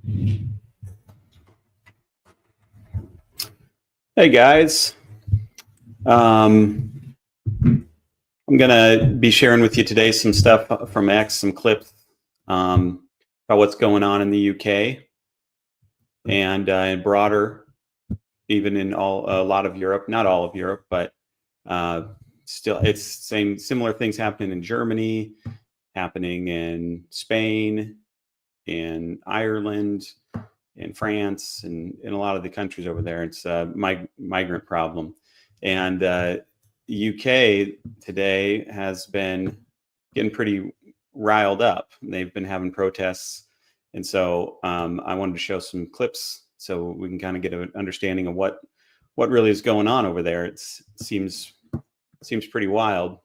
Hey guys, I'm gonna be sharing with you today some stuff from X, some clips about what's going on in the UK and broader, even in a lot of Europe, not all of Europe, but still, it's similar things happening in Germany, happening in Spain, in Ireland, in France, and in a lot of the countries over there. It's a migrant problem. And UK today has been getting pretty riled up. They've been having protests. And so I wanted to show some clips so we can kind of get an understanding of what really is going on over there. It seems pretty wild.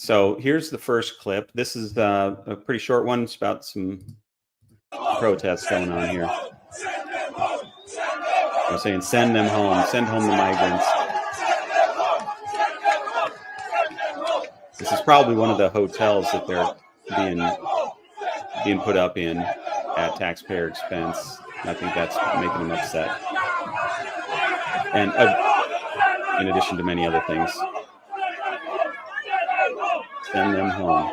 So here's the first clip. This is a pretty short one. It's about some protests going on here. They're saying, send them home, send home the migrants. This is probably one of the hotels that they're being put up in at taxpayer expense. I think that's making them upset. And in addition to many other things. Send them home.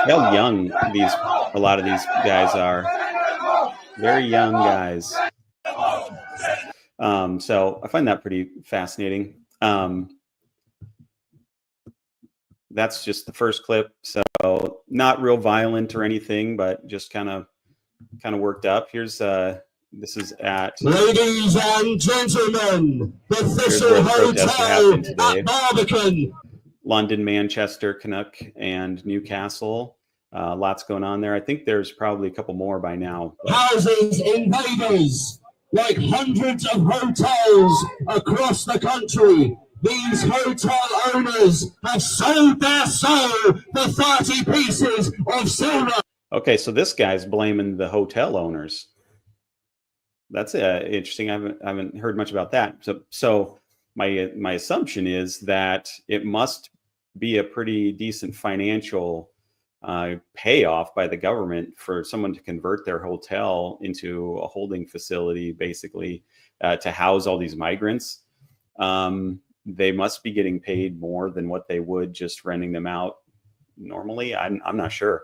How young a lot of these guys are. Very young guys. So I find that pretty fascinating. That's just the first clip. So not real violent or anything, but just kind of worked up. Here's this is at, ladies and gentlemen, the Fisher Hotel at Barbican, London, Manchester, Canuck, and Newcastle. Lots going on there. I think there's probably a couple more by now. Houses invaders, like hundreds of hotels across the country. These hotel owners have sold their soul for 30 pieces of silver. Okay, so this guy's blaming the hotel owners. That's interesting. I haven't heard much about that. So my assumption is that it must be a pretty decent financial payoff by the government for someone to convert their hotel into a holding facility, basically, to house all these migrants. They must be getting paid more than what they would just renting them out normally. I'm not sure.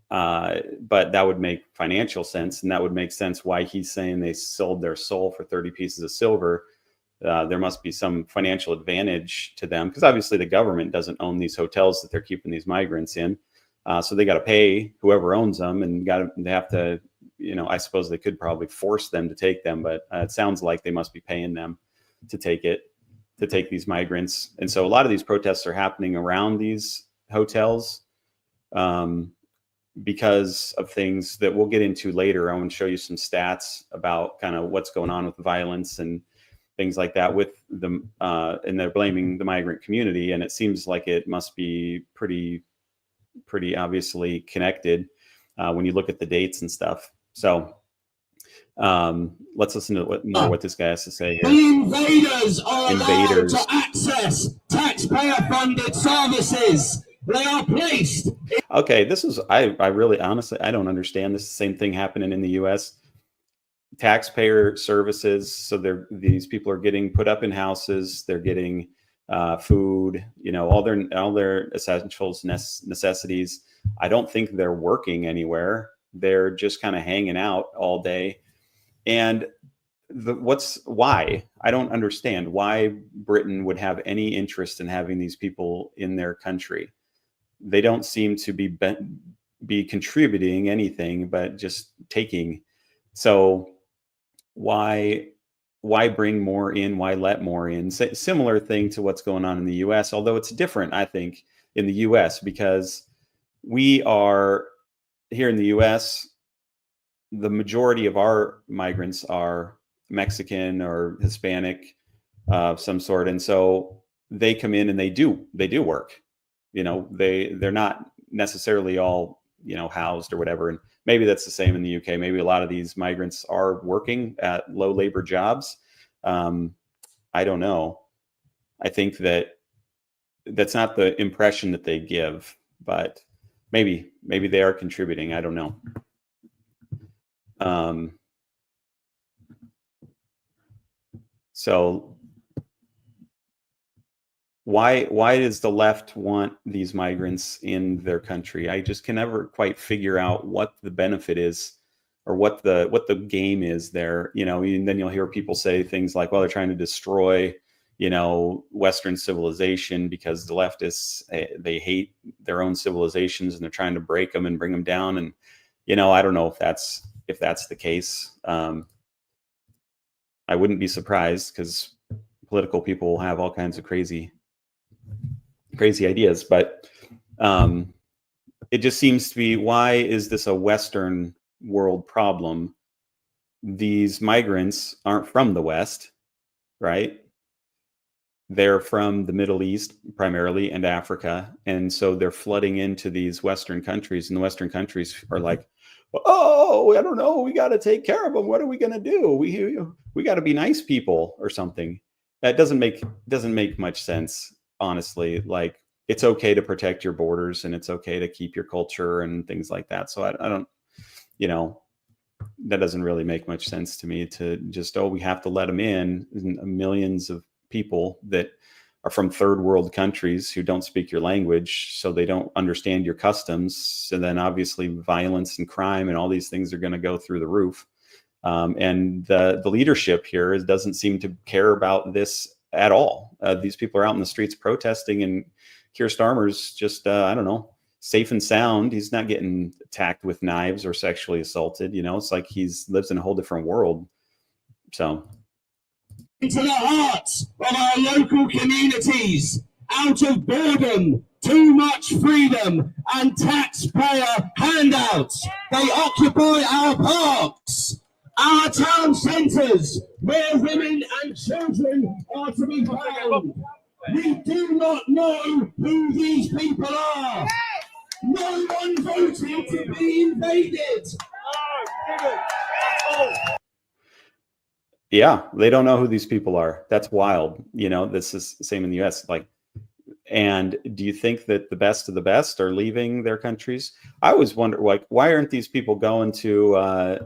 But that would make financial sense, and that would make sense why he's saying they sold their soul for 30 pieces of silver. There must be some financial advantage to them, because obviously the government doesn't own these hotels that they're keeping these migrants in. So they got to pay whoever owns them, and they have to, I suppose they could probably force them to take them, but it sounds like they must be paying them to take these migrants. And so a lot of these protests are happening around these hotels because of things that we'll get into later. I want to show you some stats about kind of what's going on with violence and things like that with them, and they're blaming the migrant community, and it seems like it must be pretty obviously connected when you look at the dates and stuff. So let's listen to what this guy has to say here. The invaders are allowed to access taxpayer-funded services. They are placed. Okay, this is I really honestly I don't understand this. Same thing happening in the U.S. Taxpayer services. So these people are getting put up in houses. They're getting food. All their essentials, necessities. I don't think they're working anywhere. They're just kind of hanging out all day. And why? I don't understand why Britain would have any interest in having these people in their country. They don't seem to be contributing anything, but just taking. So why bring more in? Why let more in? Similar thing to what's going on in the U.S., although it's different, I think, in the U.S. because we are here in the U.S. The majority of our migrants are Mexican or Hispanic of some sort, and so they come in and they do work. They're not necessarily all housed or whatever, and maybe that's the same in the UK. Maybe a lot of these migrants are working at low labor jobs. I don't know. I think that's not the impression that they give, but maybe they are contributing. I don't know. So why does the left want these migrants in their country? I just can never quite figure out what the benefit is, or what the game is there. And then you'll hear people say things like, well, they're trying to destroy, Western civilization, because the leftists, they hate their own civilizations and they're trying to break them and bring them down. And, I don't know if that's the case. I wouldn't be surprised, because political people have all kinds of crazy ideas, but it just seems to be, why is this a Western world problem? These migrants aren't from the West, right? They're from the Middle East primarily, and Africa. And so they're flooding into these Western countries, and the Western countries are like, oh, I don't know, we got to take care of them. What are we going to do? We got to be nice people or something. That doesn't make much sense, honestly. Like, it's okay to protect your borders, and it's okay to keep your culture and things like that. So I don't, that doesn't really make much sense to me, to just, we have to let them in. Millions of people that are from third world countries who don't speak your language, so they don't understand your customs. And then obviously violence and crime and all these things are going to go through the roof. And the leadership here doesn't seem to care about this at all. These people are out in the streets protesting, and Keir Starmer's just, I don't know, safe and sound. He's not getting attacked with knives or sexually assaulted. It's like lives in a whole different world. So. Into the hearts of our local communities, out of boredom, too much freedom, and taxpayer handouts. They occupy our parks, our town centres, where women and children are to be found. We do not know who these people are. No one voted to be invaded. Yeah, they don't know who these people are. That's wild. This is the same in the US. And do you think that the best of the best are leaving their countries? I always wonder, why aren't these people going to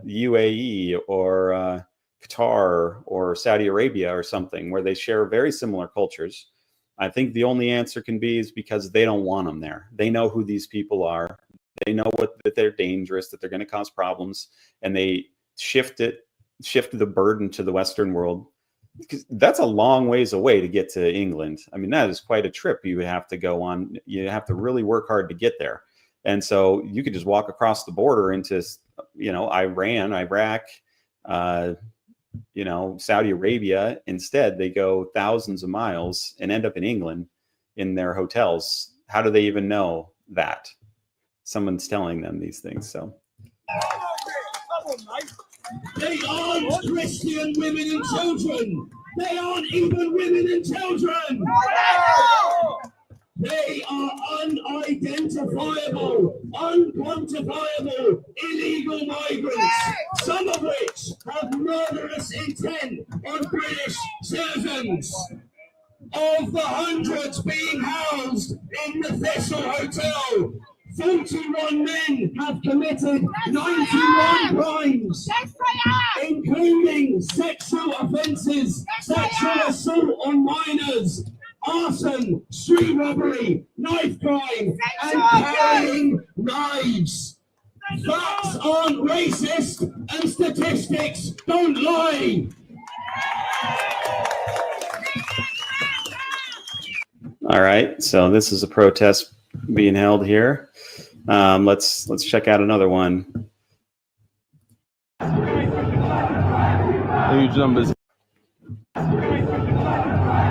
UAE or Qatar or Saudi Arabia or something, where they share very similar cultures? I think the only answer can be is because they don't want them there. They know who these people are. They know that they're dangerous, that they're going to cause problems, and they shift the burden to the Western world, because that's a long ways away to get to England. I mean, that is quite a trip you would have to go on. You have to really work hard to get there. And so you could just walk across the border into, Iran, Iraq, Saudi Arabia. Instead, they go thousands of miles and end up in England in their hotels. How do they even know that? Someone's telling them these things. So. They aren't Christian women and children. They aren't even women and children. They are unidentifiable, unquantifiable, illegal migrants, some of which have murderous intent on British citizens. Of the hundreds being housed in the Thistle Hotel, 41 men have committed 91 crimes, including sexual offences, sexual assault on minors, arson, street robbery, knife crime, and carrying knives. Facts aren't racist, and statistics don't lie. All right, so this is a protest being held here. Let's check out another one. Huge numbers.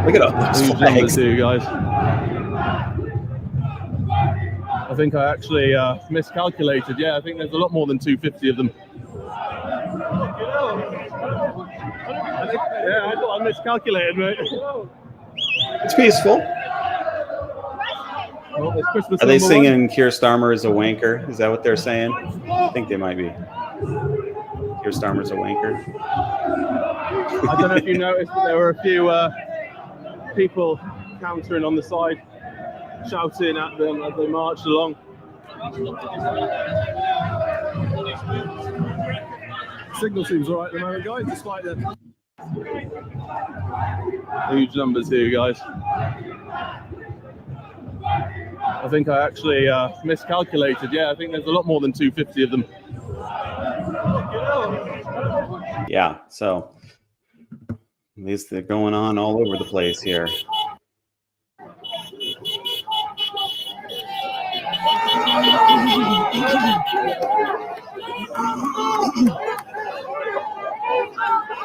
Look at all those Huge flags. numbers here, guys. I think I actually miscalculated. Yeah, I think there's a lot more than 250 of them. Yeah, I thought I miscalculated, mate. It's peaceful. Oh, there's Christmas Are they number singing Keir Starmer is a wanker? Is that what they're saying? I think they might be. Keir Starmer's a wanker. I don't know if you noticed, but there were a few people countering on the side, shouting at them as they marched along. Signal seems all right at the moment, guys, despite the huge numbers here, guys. I think I actually miscalculated. Yeah, I think there's a lot more than 250 of them. Yeah, so these they're going on all over the place here.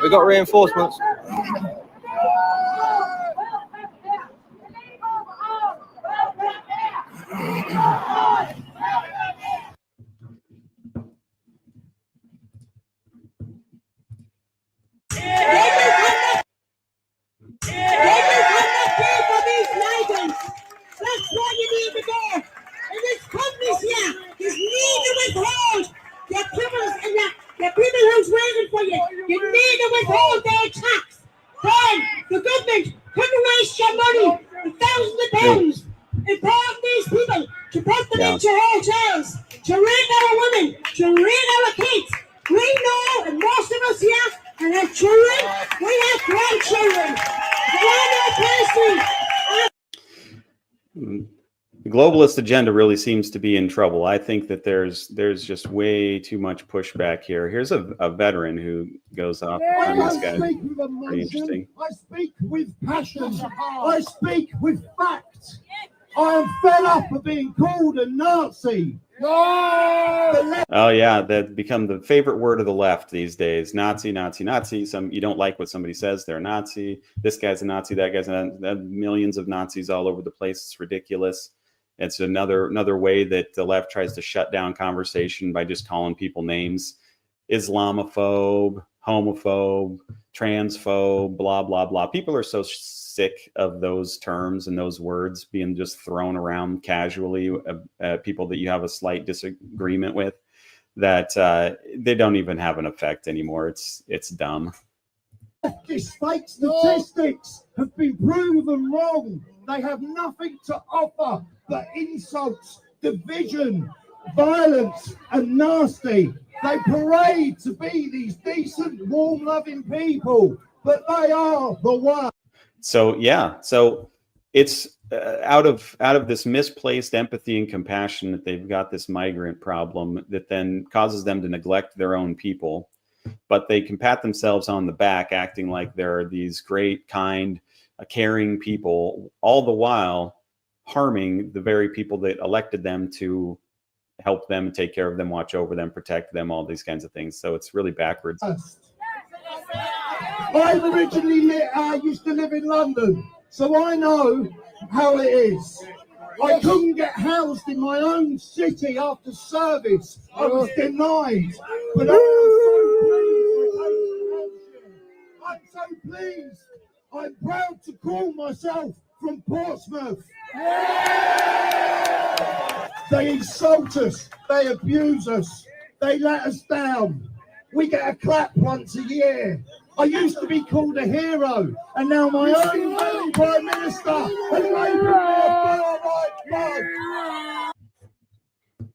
We got reinforcements. That's what you need to do. And this companies here, you need to withhold your criminals and your people who's waiting for you. You need to withhold their tax. Then the government couldn't waste your money, thousands of pounds, empowering these people to put them into hotels, to rape our women, to rape our kids. We know, and most of us here, and have children, we have grandchildren. There are no places. The globalist agenda really seems to be in trouble. I think that there's just way too much pushback here. Here's a veteran who goes off on this guy. Pretty interesting. I speak with passion. I speak with fact. I am fed up of being called a Nazi. Oh yeah, that become the favorite word of the left these days. Nazi, Nazi, Nazi. You don't like what somebody says, they're a Nazi. This guy's a Nazi, that guy's a Nazi. Millions of Nazis all over the place. It's ridiculous. It's another way that the left tries to shut down conversation by just calling people names. Islamophobe, homophobe, transphobe, blah, blah, blah. People are so sick of those terms and those words being just thrown around casually, people that you have a slight disagreement with, that they don't even have an effect anymore. It's dumb. These fake statistics have been proven wrong. They have nothing to offer but insults, division, violence, and nasty. They parade to be these decent, warm, loving people, but they are the worst. So yeah, so it's out of this misplaced empathy and compassion that they've got this migrant problem that then causes them to neglect their own people, but they can pat themselves on the back, acting like they're these great, kind, caring people, all the while harming the very people that elected them to help them, take care of them, watch over them, protect them, all these kinds of things. So it's really backwards. I originally used to live in London, so I know how it is. I couldn't get housed in my own city after service. I was denied. But I'm so pleased. I'm proud to call myself from Portsmouth. They insult us. They abuse us. They let us down. We get a clap once a year. I used to be called a hero, and now my own Prime Minister has made me a far-right thug.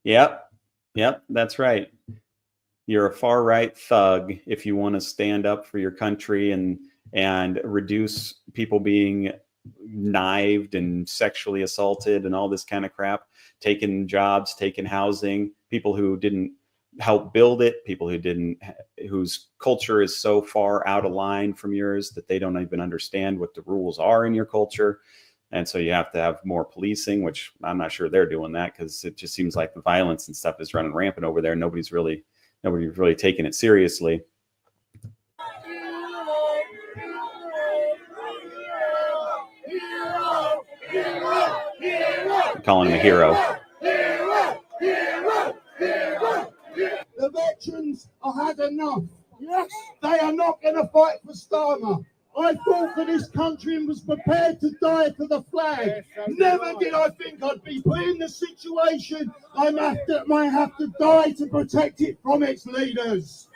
Yep, that's right. You're a far-right thug if you want to stand up for your country and reduce people being knifed and sexually assaulted and all this kind of crap, taking jobs, taking housing, people who didn't help build it, people whose culture is so far out of line from yours that they don't even understand what the rules are in your culture. And so you have to have more policing, which I'm not sure they're doing that, because it just seems like the violence and stuff is running rampant over there. Nobody's really taking it seriously. I'm calling him a hero. The veterans have had enough. Yes. They are not going to fight for Starmer. I fought for this country and was prepared to die for the flag. Never did I think I'd be put in the situation I might have to die to protect it from its leaders.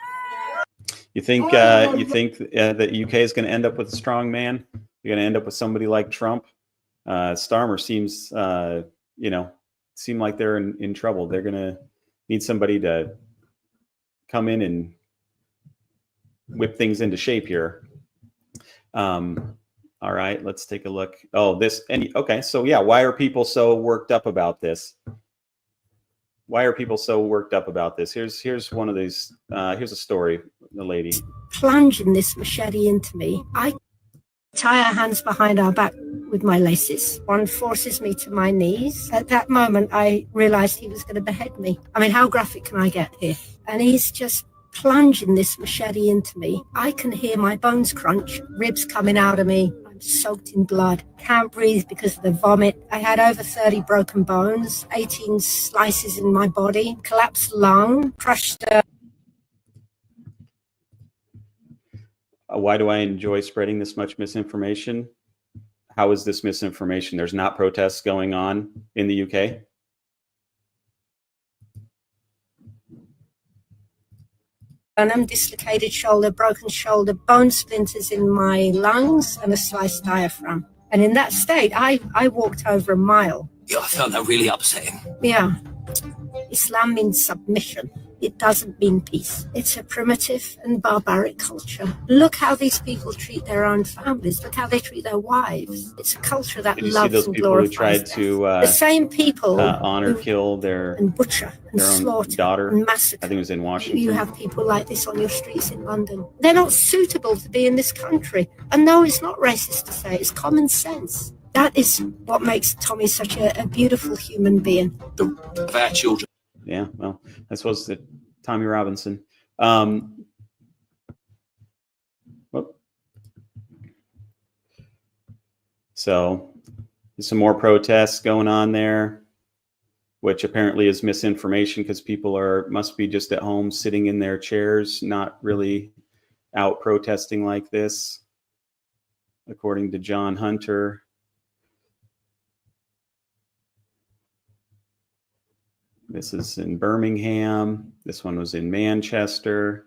You think that UK is going to end up with a strong man? You're going to end up with somebody like Trump? Starmer seems, seem like they're in trouble. They're going to need somebody to come in and whip things into shape here. All right, let's take a look. Oh, okay. So yeah, why are people so worked up about this? Why are people so worked up about this? Here's one of these. Here's a story. The lady plunging this machete into me. I tie our hands behind our back with my laces. One forces me to my knees. At that moment, I realized he was going to behead me. I mean, how graphic can I get here? And he's just plunging this machete into me. I can hear my bones crunch, ribs coming out of me. I'm soaked in blood. Can't breathe because of the vomit. I had over 30 broken bones, 18 slices in my body, collapsed lung, crushed. Why do I enjoy spreading this much misinformation? How is this misinformation? There's not protests going on in the UK. Dislocated shoulder, broken shoulder, bone splinters in my lungs, and a sliced diaphragm. And in that state, I walked over a mile. Yeah, I found that really upsetting. Yeah. Islam means submission. It doesn't mean peace. It's a primitive and barbaric culture. Look how these people treat their own families. Look how they treat their wives. It's a culture that loves and glorifies. Tried to the same people honor, kill their and butcher and slaughter daughter and massacre. I think it was in Washington. You have people like this on your streets in London. They're not suitable to be in this country. And no, it's not racist to say. It's common sense. That is what makes Tommy such a beautiful human being. Of our children. Yeah, well, I suppose that Tommy Robinson. So there's some more protests going on there, which apparently is misinformation because people must be just at home sitting in their chairs, not really out protesting like this, according to John Hunter. This is in Birmingham. This one was in Manchester.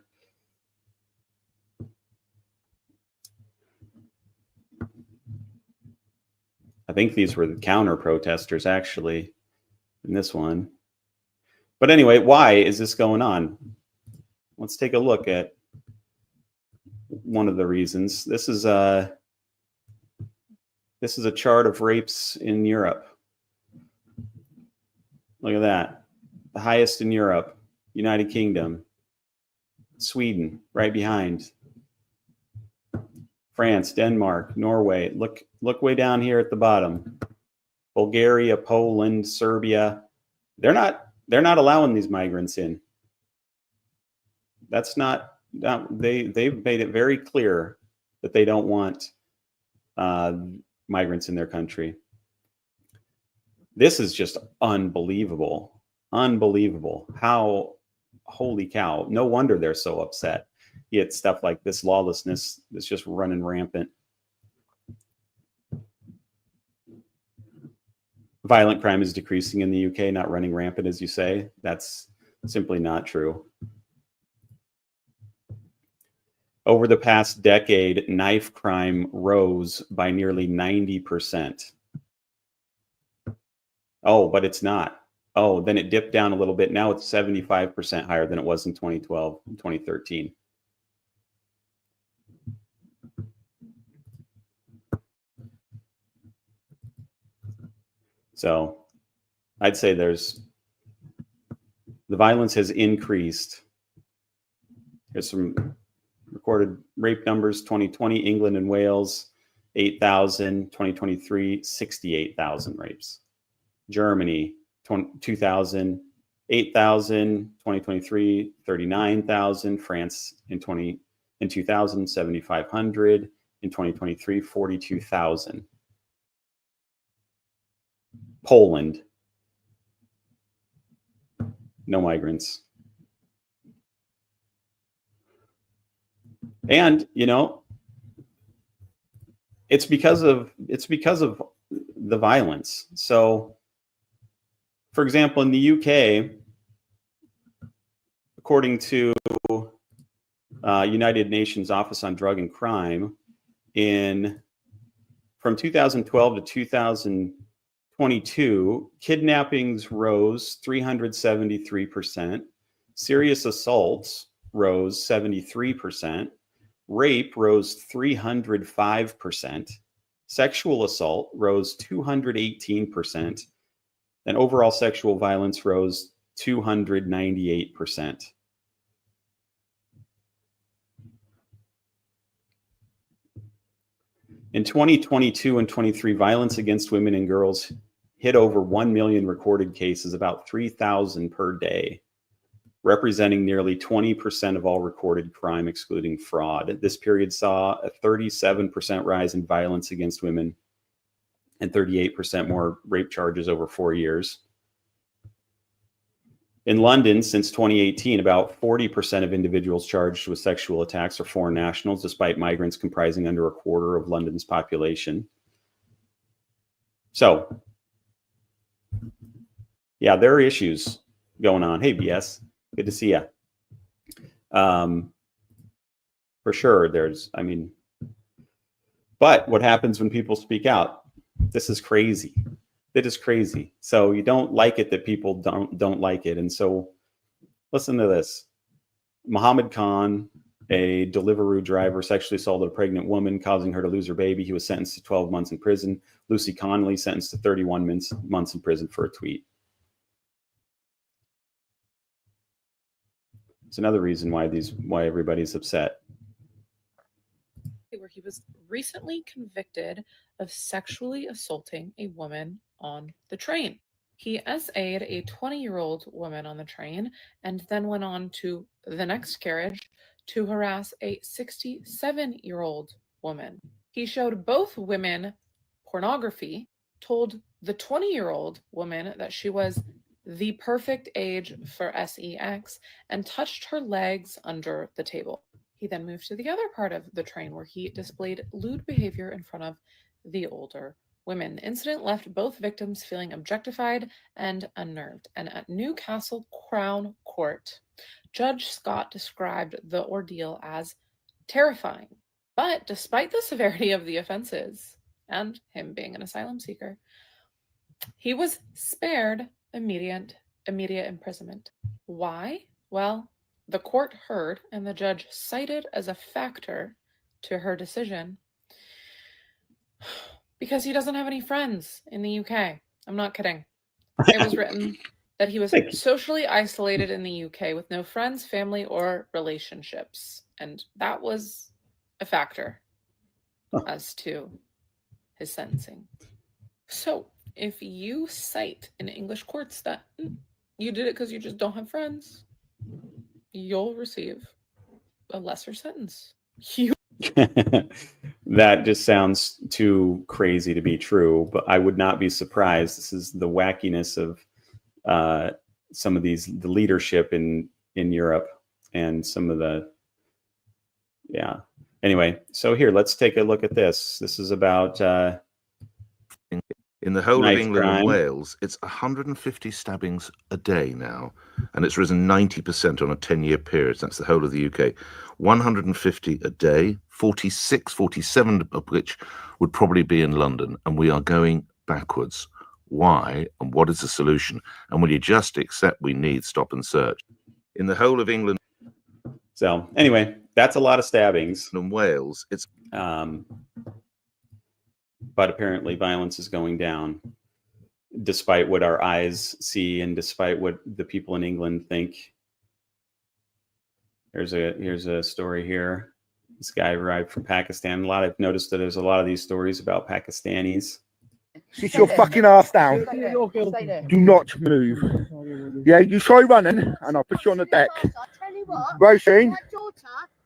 I think these were the counter protesters actually in this one. But anyway, why is this going on? Let's take a look at one of the reasons. This is a chart of rapes in Europe. Look at that. The highest in Europe, United Kingdom, Sweden, right behind, France, Denmark, Norway. Look way down here at the bottom. Bulgaria, Poland, Serbia. They're not allowing these migrants in. That's not. They've made it very clear that they don't want migrants in their country. This is just unbelievable. Unbelievable. How, holy cow. No wonder they're so upset. Yet stuff like this lawlessness is just running rampant. Violent crime is decreasing in the UK, not running rampant, as you say. That's simply not true. Over the past decade, knife crime rose by nearly 90%. Oh, but it's not. Oh, then it dipped down a little bit. Now it's 75% higher than it was in 2012 and 2013. So I'd say the violence has increased. Here's some recorded rape numbers. 2020, England and Wales, 8,000. 2023, 68,000 rapes. Germany, 2000, 8,000. 2023, 39,000. France in 2000, 7,500. In 2023, 42,000. Poland, no migrants. And, it's because of the violence. So, for example, in the UK, according to United Nations Office on Drug and Crime, from 2012 to 2022, kidnappings rose 373%, serious assaults rose 73%, rape rose 305%, sexual assault rose 218%, and overall sexual violence rose 298%. In 2022 and 23, violence against women and girls hit over 1 million recorded cases, about 3,000 per day, representing nearly 20% of all recorded crime, excluding fraud. This period saw a 37% rise in violence against women and 38% more rape charges over 4 years. In London, since 2018, about 40% of individuals charged with sexual attacks are foreign nationals, despite migrants comprising under a quarter of London's population. So, yeah, there are issues going on. Hey, BS, good to see you. For sure, but what happens when people speak out? This is crazy. It is crazy. So you don't like it that people don't like it. And so listen to this. Mohammed Khan, a Deliveroo driver, sexually assaulted a pregnant woman, causing her to lose her baby. He was sentenced to 12 months in prison. Lucy Connolly sentenced to 31 months in prison for a tweet. It's another reason why everybody's upset. Where he was recently convicted of sexually assaulting a woman on the train. He SA'd a 20-year-old woman on the train and then went on to the next carriage to harass a 67-year-old woman. He showed both women pornography, told the 20-year-old woman that she was the perfect age for sex, and touched her legs under the table. He then moved to the other part of the train where he displayed lewd behavior in front of the older women. The incident left both victims feeling objectified and unnerved. And at Newcastle Crown Court, Judge Scott described the ordeal as terrifying. But despite the severity of the offenses and him being an asylum seeker, he was spared immediate imprisonment. Why? Well, the court heard, and the judge cited as a factor to her decision, because he doesn't have any friends in the UK. I'm not kidding. It was written that he was socially isolated in the UK with no friends, family, or relationships. And that was a factor as to his sentencing. So if you cite in English courts that you did it because you just don't have friends, you'll receive a lesser sentence. That just sounds too crazy to be true, but I would not be surprised. This is the wackiness of some of the leadership in Europe and some of the, yeah. Anyway, so here, let's take a look at this. This is about in the whole of England and Wales, it's 150 stabbings a day now, and it's risen 90% on a 10-year period. That's the whole of the UK. 150 a day, 47 of which would probably be in London, and we are going backwards. Why, and what is the solution? And will you just accept we need stop and search? In the whole of England. So anyway, that's a lot of stabbings. In Wales, it's... but apparently violence is going down, despite what our eyes see and despite what the people in England think. Here's a story here. This guy arrived from Pakistan. I've noticed that there's a lot of these stories about Pakistanis. Sit your fucking ass down. Do not move. Yeah, you try running, and I'll put you on the deck. Roisin,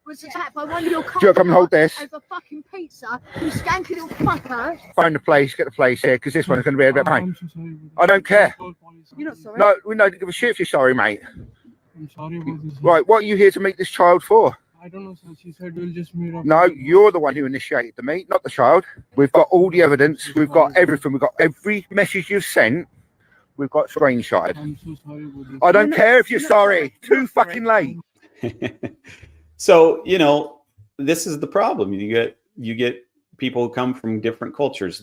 was attacked by one of your do you come and hold this? Over fucking pizza, you skanky little fucker. Find the place, get the place here, because this one's going to be a bit of pain. I don't care. You're not sorry? No, we don't give a shit if you're sorry, mate. I'm sorry about this. Right, what are you here to meet this child for? I don't know, sir. She said we'll just meet up. No, you're the one who initiated the meet, not the child. We've got all the evidence. We've got everything. We've got every message you've sent. We've got screenshotted. I'm so sorry about this. I don't care if you're sorry. Too fucking late. So, you know, this is the problem. You get people who come from different cultures.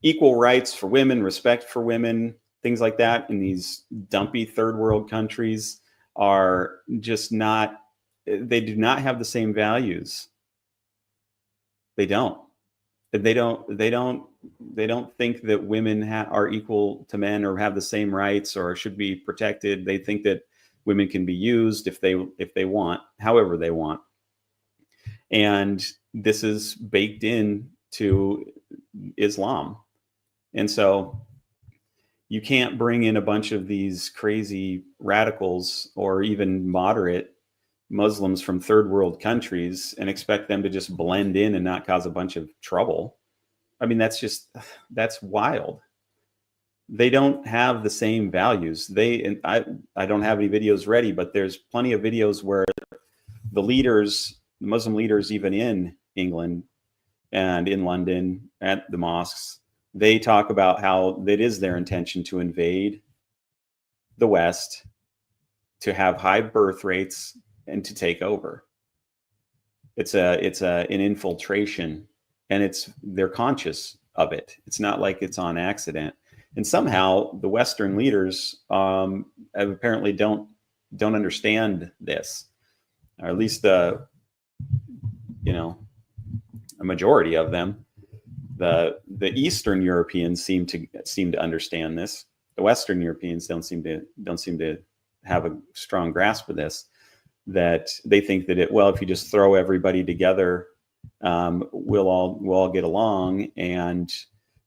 Equal rights for women, respect for women, things like that in these dumpy third world countries are just not, they do not have the same values. They don't. They don't think that women are equal to men or have the same rights or should be protected. They think that women can be used if they want, however they want. And this is baked in to Islam. And so you can't bring in a bunch of these crazy radicals or even moderate Muslims from third world countries and expect them to just blend in and not cause a bunch of trouble. I mean, that's wild. They don't have the same values. I don't have any videos ready, but there's plenty of videos where the Muslim leaders, even in England and in London at the mosques, they talk about how it is their intention to invade the West, to have high birth rates, and to take over. It's an infiltration, and they're conscious of it. It's not like it's on accident. And somehow the Western leaders apparently don't understand this, or at least a majority of them. The Eastern Europeans seem to understand this. The Western Europeans don't seem to have a strong grasp of this. That they think that if you just throw everybody together, we'll all get along, and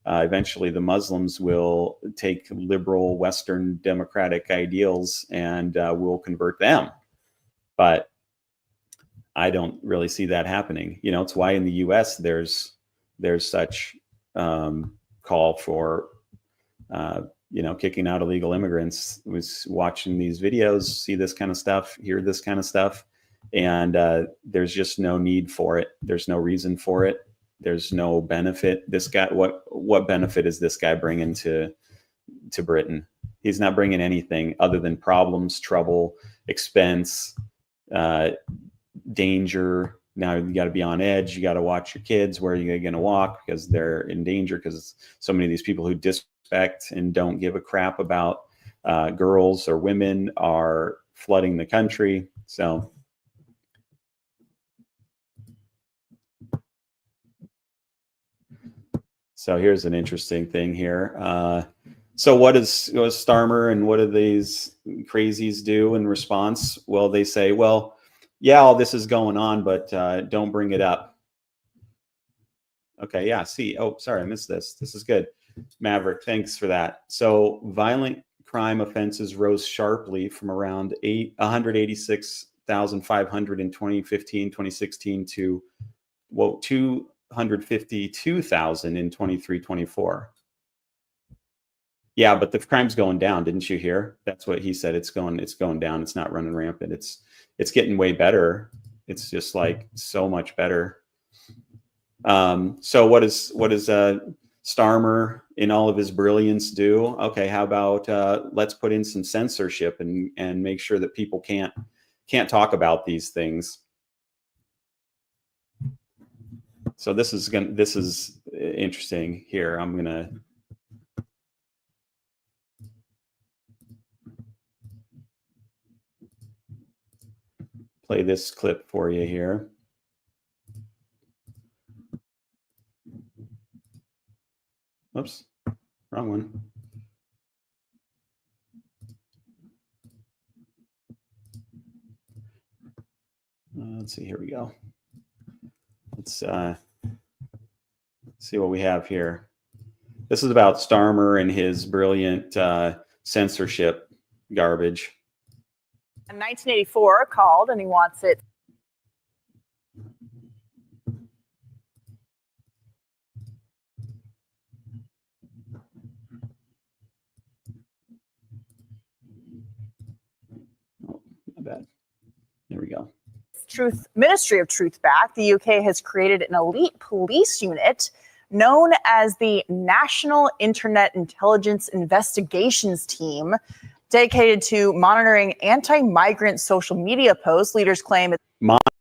eventually the Muslims will take liberal Western democratic ideals and we'll convert them. But I don't really see that happening. You know, it's why in the U.S. there's such call for kicking out illegal immigrants. I was watching these videos, see this kind of stuff, hear this kind of stuff, and there's just no need for it. There's no reason for it. There's no benefit. This guy, what benefit is this guy bringing to Britain? He's not bringing anything other than problems, trouble, expense, danger. Now you got to be on edge. You got to watch your kids. Where are you going to walk? Because they're in danger, because so many of these people who disrespect and don't give a crap about girls or women are flooding the country. So here's an interesting thing here. So what does Starmer and what do these crazies do in response? Well, they say, well, yeah, all this is going on, but don't bring it up. Okay, yeah, see. Oh, sorry, I missed this. This is good. Maverick, thanks for that. So violent crime offenses rose sharply from around 186,500 in 2015, 2016 to 252,000 in 23-24. Yeah, but the crime's going down. Didn't you hear? That's what he said. It's going down. It's not running rampant. It's getting way better. It's just like so much better. So what does Starmer in all of his brilliance do? Okay, how about let's put in some censorship and make sure that people can't talk about these things. So this is interesting here. I'm gonna play this clip for you here. Oops, wrong one. Let's see, here we go. Let's see what we have here. This is about Starmer and his brilliant censorship garbage. In 1984 called, and he wants it. Oh, my bad. Ministry of Truth back, the UK has created an elite police unit known as the National Internet Intelligence Investigations Team, dedicated to monitoring anti-migrant social media posts. Leaders claim it's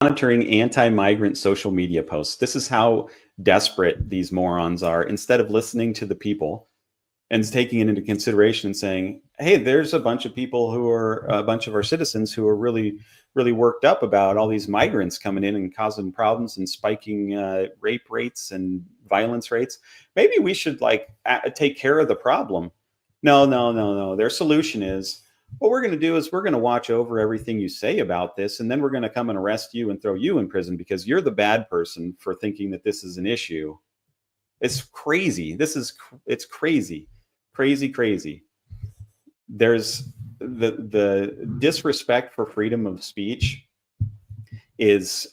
monitoring anti-migrant social media posts. This is how desperate these morons are. Instead of listening to the people and taking it into consideration and saying, hey, there's a bunch of people who are a bunch of our citizens who are really worked up about all these migrants coming in and causing problems and spiking rape rates and violence rates. Maybe we should take care of the problem. No. Their solution is, what we're going to do is we're going to watch over everything you say about this, and then we're going to come and arrest you and throw you in prison because you're the bad person for thinking that this is an issue. It's crazy. It's crazy. There's the disrespect for freedom of speech is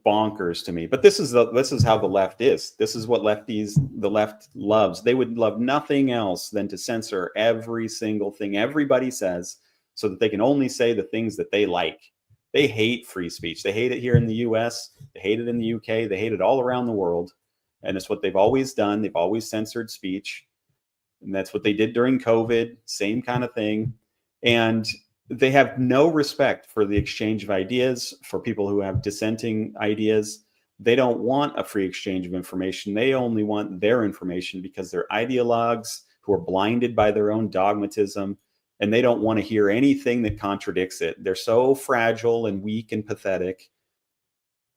bonkers to me. But this is how the left is. This is what the left loves. They would love nothing else than to censor every single thing everybody says so that they can only say the things that they like. They hate free speech. They hate it here in the US. They hate it in the UK. They hate it all around the world. And it's what they've always done. They've always censored speech. And that's what they did during COVID. Same kind of thing. And they have no respect for the exchange of ideas, for people who have dissenting ideas. They don't want a free exchange of information. They only want their information because they're ideologues who are blinded by their own dogmatism, and they don't want to hear anything that contradicts it. They're so fragile and weak and pathetic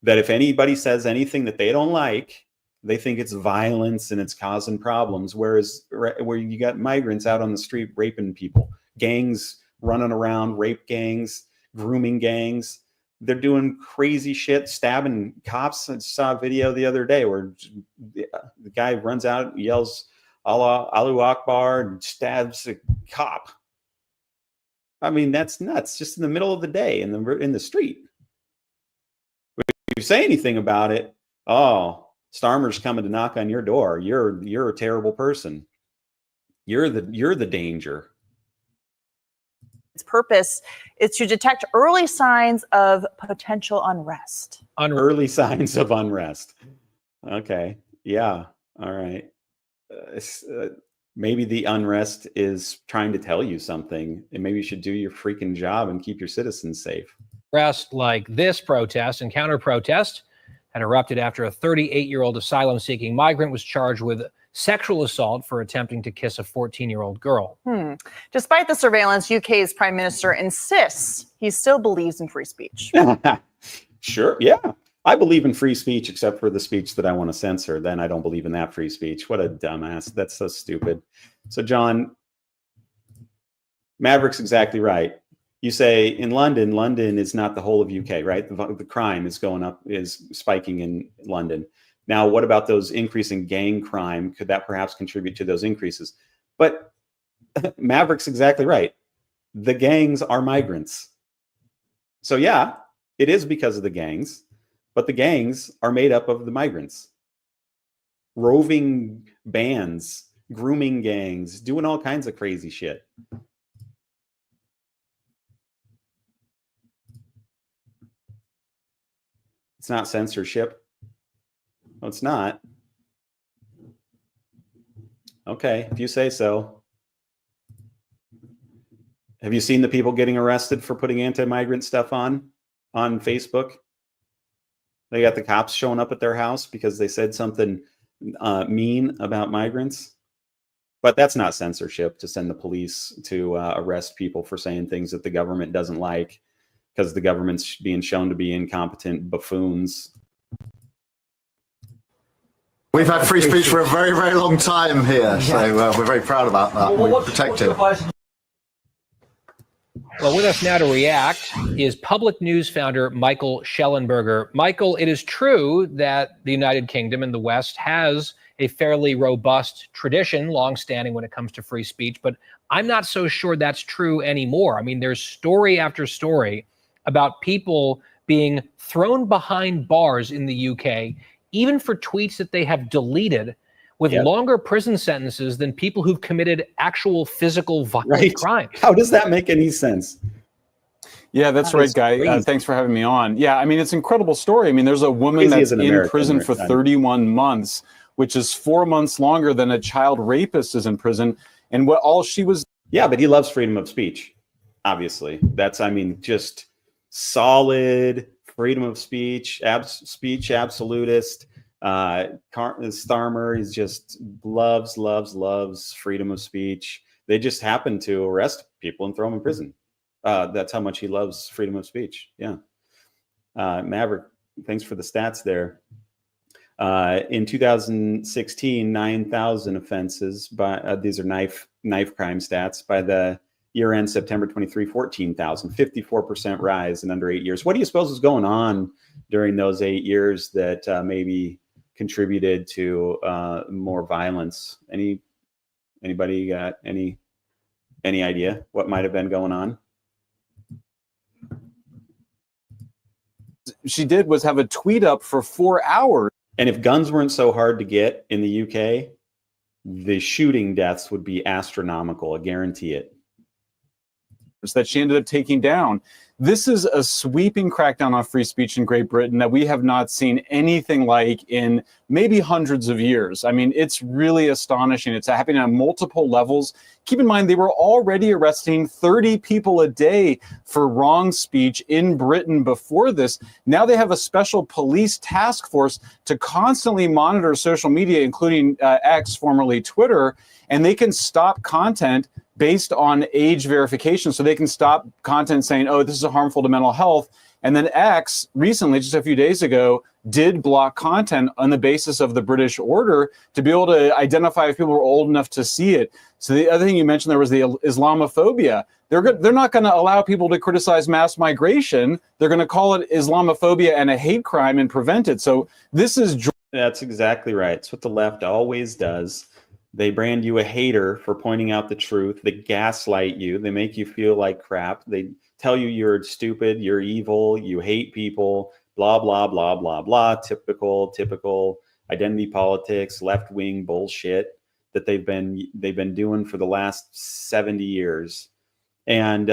that if anybody says anything that they don't like, they think it's violence and it's causing problems. Whereas where you got migrants out on the street raping people, gangs running around, rape gangs, grooming gangs. They're doing crazy shit, stabbing cops. I saw a video the other day where the guy runs out, yells Allah, Allahu Akbar, and stabs a cop. I mean, that's nuts. Just in the middle of the day in the street. If you say anything about it, oh, Starmer's coming to knock on your door. You're a terrible person. You're the danger. Its purpose is to detect early signs of potential unrest. Early signs of unrest. Okay. Yeah. All right. Maybe the unrest is trying to tell you something, and maybe you should do your freaking job and keep your citizens safe. Arrest like this protest and counter-protest had erupted after a 38-year-old asylum-seeking migrant was charged with sexual assault for attempting to kiss a 14-year-old girl. Despite the surveillance, UK's prime minister insists he still believes in free speech. Sure, yeah. I believe in free speech except for the speech that I want to censor. Then I don't believe in that free speech. What a dumbass. That's so stupid. So, John, Maverick's exactly right. You say in London is not the whole of UK, right? The crime is spiking in London. Now, what about those increasing gang crime? Could that perhaps contribute to those increases? But Maverick's exactly right. The gangs are migrants. So yeah, it is because of the gangs, but the gangs are made up of the migrants. Roving bands, grooming gangs, doing all kinds of crazy shit. It's not censorship. No, it's not. Okay, if you say so. Have you seen the people getting arrested for putting anti-migrant stuff on Facebook? They got the cops showing up at their house because they said something mean about migrants. But that's not censorship, to send the police to arrest people for saying things that the government doesn't like because the government's being shown to be incompetent buffoons. We've had free speech for a very, very long time here, so we're very proud about that. We protect it. Well, with us now to react is Public News founder Michael Schellenberger. Michael, it is true that the United Kingdom and the West has a fairly robust tradition, longstanding when it comes to free speech, but I'm not so sure that's true anymore. I mean, there's story after story about people being thrown behind bars in the UK, even for tweets that they have deleted, with longer prison sentences than people who've committed actual physical violent crime. How does that make any sense? Yeah, that's right, Guy. Thanks for having me on. Yeah, I mean, it's an incredible story. I mean, there's a woman that's in prison for 31 months, which is 4 months longer than a child rapist is in prison. And what all she was... Yeah, but he loves freedom of speech, obviously. That's, I mean, just solid freedom of speech, speech absolutist. Starmer, he's just loves freedom of speech. They just happen to arrest people and throw them in prison. That's how much he loves freedom of speech. Yeah. Maverick, thanks for the stats there. In 2016, 9,000 offenses by these are knife crime stats. By the year end September 23, 14,000, 54% rise in under 8 years. What do you suppose was going on during those 8 years that maybe contributed to more violence? Anybody got any idea what might have been going on? She did was have a tweet up for 4 hours. And if guns weren't so hard to get in the UK, the shooting deaths would be astronomical. I guarantee it. That she ended up taking down. This is a sweeping crackdown on free speech in Great Britain that we have not seen anything like in maybe hundreds of years. I mean, it's really astonishing. It's happening on multiple levels. Keep in mind, they were already arresting 30 people a day for wrong speech in Britain before this. Now they have a special police task force to constantly monitor social media, including X, formerly Twitter, and they can stop content based on age verification. So they can stop content saying, oh, this is harmful to mental health. And then X recently, just a few days ago, did block content on the basis of the British order to be able to identify if people were old enough to see it. So the other thing you mentioned there was the Islamophobia. They're not going to allow people to criticize mass migration. They're going to call it Islamophobia and a hate crime and prevent it. So this is... That's exactly right. It's what the left always does. They brand you a hater for pointing out the truth. They gaslight you. They make you feel like crap. They tell you you're stupid, you're evil, you hate people, blah, blah, blah, blah, blah. Typical identity politics, left-wing bullshit that they've been doing for the last 70 years. And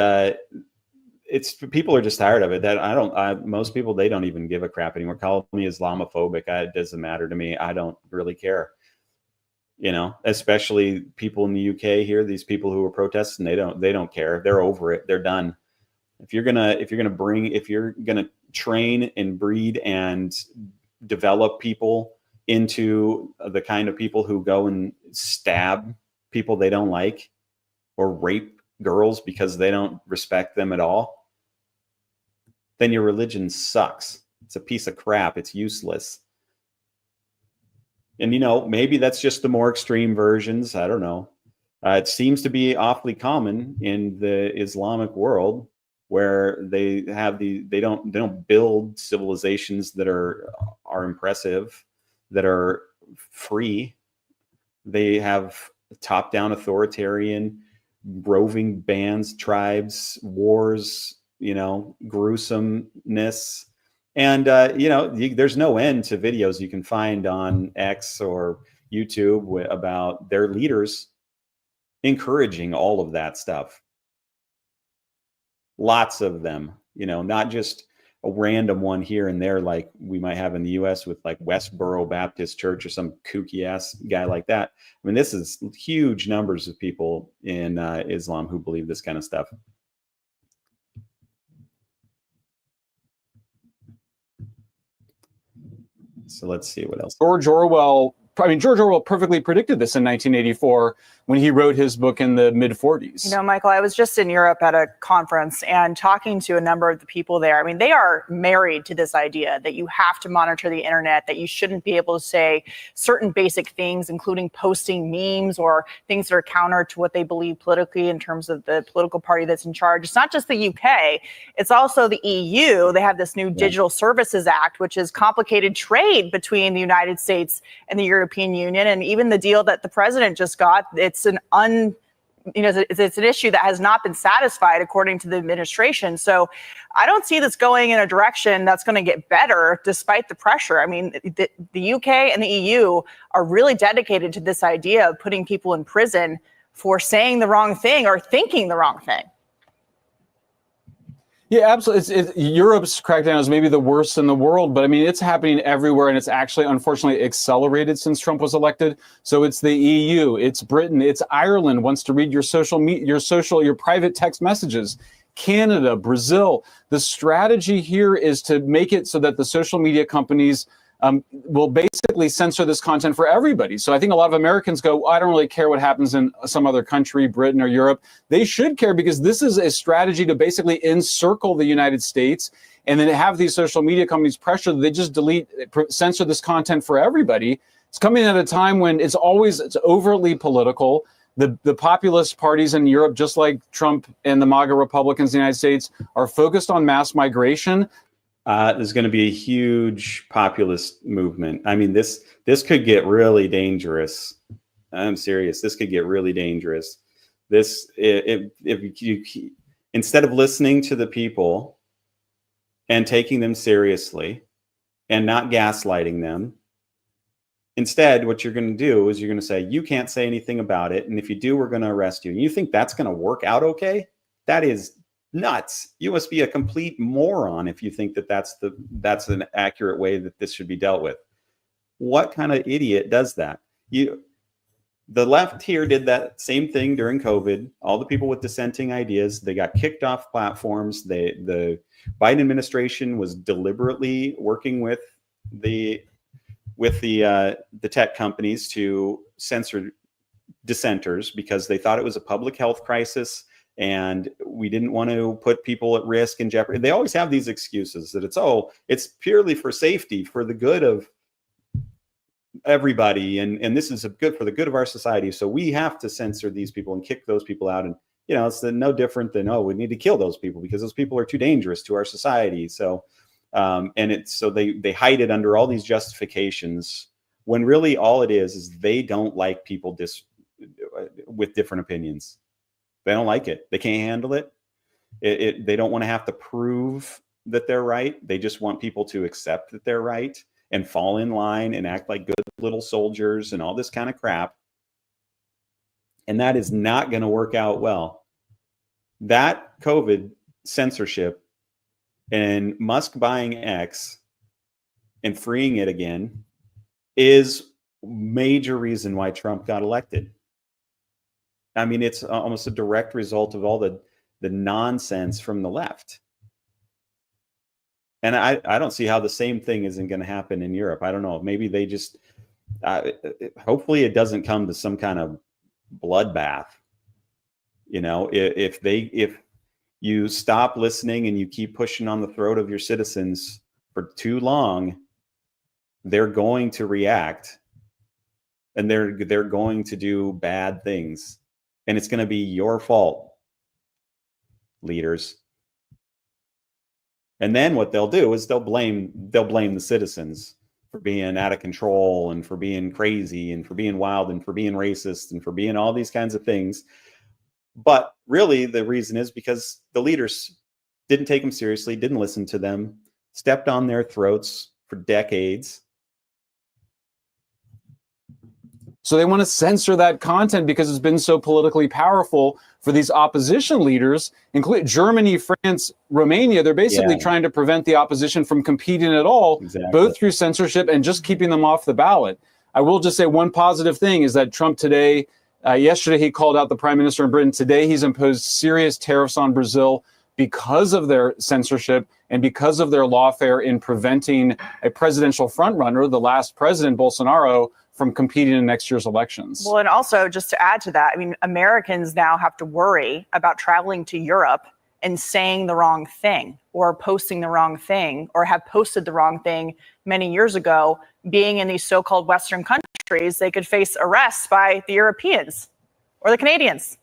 people are just tired of it. Most people, they don't even give a crap anymore. Call me Islamophobic. It doesn't matter to me. I don't really care. You know, especially people in the UK here, these people who are protesting, they don't care. They're over it. They're done. If you're gonna train and breed and develop people into the kind of people who go and stab people they don't like or rape girls because they don't respect them at all, then your religion sucks. It's a piece of crap. It's useless. And, you know, maybe that's just the more extreme versions. I don't know. It seems to be awfully common in the Islamic world where they don't build civilizations that are impressive, that are free. They have top-down authoritarian, roving bands, tribes, wars, you know, gruesomeness. And, you know, there's no end to videos you can find on X or YouTube about their leaders encouraging all of that stuff. Lots of them, you know, not just a random one here and there like we might have in the US with like Westboro Baptist Church or some kooky ass guy like that. I mean, this is huge numbers of people in Islam who believe this kind of stuff. So let's see what else. George Orwell perfectly predicted this in 1984 when he wrote his book in the mid-40s. You know, Michael, I was just in Europe at a conference and talking to a number of the people there. I mean, they are married to this idea that you have to monitor the internet, that you shouldn't be able to say certain basic things, including posting memes or things that are counter to what they believe politically in terms of the political party that's in charge. It's not just the UK, it's also the EU. They have this new Digital Services Act, which is complicated trade between the United States and the European Union. And even the deal that the president just got, it's an issue that has not been satisfied according to the administration. So I don't see this going in a direction that's going to get better despite the pressure. I mean, the UK and the EU are really dedicated to this idea of putting people in prison for saying the wrong thing or thinking the wrong thing. Yeah, absolutely. Europe's crackdown is maybe the worst in the world, but I mean, it's happening everywhere, and it's actually, unfortunately, accelerated since Trump was elected. So it's the EU, it's Britain, it's Ireland wants to read your your private text messages. Canada, Brazil. The strategy here is to make it so that the social media companies will basically censor this content for everybody. So I think a lot of Americans go, I don't really care what happens in some other country, Britain or Europe. They should care, because this is a strategy to basically encircle the United States and then have these social media companies pressure that they just censor this content for everybody. It's coming at a time when it's overtly political. The populist parties in Europe, just like Trump and the MAGA Republicans in the United States, are focused on mass migration. There's going to be a huge populist movement. I mean, this could get really dangerous. I'm serious. This could get really dangerous. If you instead of listening to the people and taking them seriously and not gaslighting them, instead, what you're going to do is you're going to say, you can't say anything about it, and if you do, we're going to arrest you. And you think that's going to work out okay? That is nuts. You must be a complete moron if you think that that's an accurate way that this should be dealt with. What kind of idiot does that? The left here did that same thing during COVID. All the people with dissenting ideas, they got kicked off platforms. The Biden administration was deliberately working with the tech companies to censor dissenters because they thought it was a public health crisis. And we didn't want to put people at risk and jeopardy. They always have these excuses that it's purely for safety, for the good of everybody. And this is good for the good of our society. So we have to censor these people and kick those people out. And, it's no different than, we need to kill those people because those people are too dangerous to our society. So, they hide it under all these justifications when really all it is they don't like people with different opinions. They don't like it. They can't handle it. They don't want to have to prove that they're right. They just want people to accept that they're right and fall in line and act like good little soldiers and all this kind of crap. And that is not going to work out well. That COVID censorship and Musk buying X and freeing it again is major reason why Trump got elected. I mean, it's almost a direct result of all the nonsense from the left. And I don't see how the same thing isn't going to happen in Europe. I don't know. Maybe they just, hopefully it doesn't come to some kind of bloodbath. If you stop listening and you keep pushing on the throat of your citizens for too long, they're going to react and they're going to do bad things. And it's going to be your fault, leaders. And then what they'll do is they'll blame the citizens for being out of control and for being crazy and for being wild and for being racist and for being all these kinds of things. But really the reason is because the leaders didn't take them seriously, didn't listen to them, stepped on their throats for decades. So they want to censor that content because it's been so politically powerful for these opposition leaders, including Germany, France, Romania. They're basically trying to prevent the opposition from competing at all, both through censorship and just keeping them off the ballot. I will just say one positive thing is that Trump today, yesterday he called out the prime minister in Britain. Today he's imposed serious tariffs on Brazil because of their censorship and because of their lawfare in preventing a presidential frontrunner, the last president, Bolsonaro, from competing in next year's elections. Well, and also just to add to that, I mean, Americans now have to worry about traveling to Europe and saying the wrong thing or posting the wrong thing or have posted the wrong thing many years ago. Being in these so-called Western countries, they could face arrests by the Europeans or the Canadians.